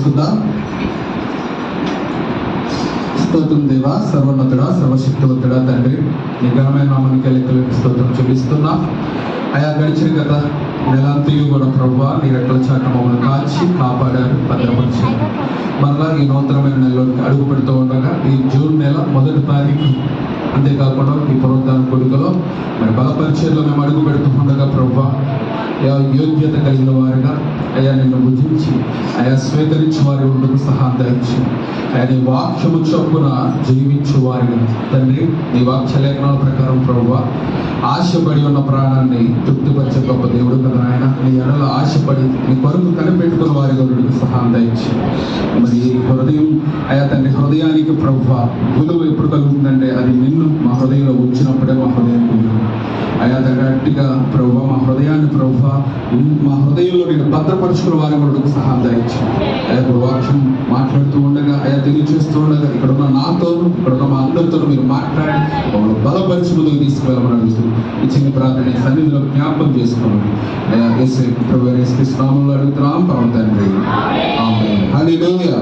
చేసుకుందాం. స్తోత్రం దేవా, సర్వోన్నతుడా, సర్వశక్తివంతుడా తండ్రి, నీ ఘనమైన నామానికి లెక్కలకు స్తోత్రం చెల్లిస్తున్నా. అయా గడిచిన గత నెలంతయు కూడా ప్రభువా నీ రెక్కల చాట మమ్మల్ని కాచి కాపాడారు, భద్రపరిచారు. మరలా ఈ నూతనమైన నెలలోకి అడుగు పెడుతూ ఉండగా ఈ జూన్ నెల 1వ తారీఖు, అంతేకాకుండా ఈ పునరుద్ధాన కొడుకులో మరి బలపరిచయలో మేము అడుగు పెడుతూ ఉండగా ప్రభువా యోగ్యత కలిగిన వారిగా అయా నిన్ను భుజించి అయా స్వీకరించి వారి ఉండకు సహాయం దయచి అయా నీ వాక్యము చొప్పున జీవించు వారిగా తండ్రి, నీ వాక్య లేఖనాల ప్రకారం ప్రభువా ఆశపడి ఉన్న ప్రాణాన్ని తృప్తిపరిచే గొప్ప దేవుడు కదా ఆయన. నీ ఎడల ఆశపడి నీ కొరకు కనిపెట్టుకున్న వారి గురుడికి సహాయం దయచి మరి హృదయం అయా తండ్రి, హృదయానికి ప్రభువా విలువ ఎప్పుడు కలుగుతుందంటే అది నిన్ను మా హృదయంలో ఉంచినప్పుడే మా హృదయానికి విలువ. అయా తండ్రి అట్టిగా ప్రభువా మా హృదయాన్ని ప్రభువా మా హృదయంలో నేను భద్రపరుచుకున్న వారి గురుడికి సహాయం దయచి అయా వాక్యం మాట్లాడుతూ ఉండగా అయా తెలియచేస్తూ ఉండగా ఇక్కడున్న నాతోను ఇక్కడున్న మా అందరితో మీరు మాట్లాడి మమ్మల్ని బలపరిచి ముందుకు తీసుకువెళ్ళమని అడుగుతూ ఈ చిన్న ప్రార్థన సన్నిధిలో జ్ఞాపకం చేసుకోమని అయా యేసు ప్రభు యేసు క్రీస్తు నామములో అడుగుతున్నాం పరమ తండ్రి. ఆమేన్. హల్లెలూయా.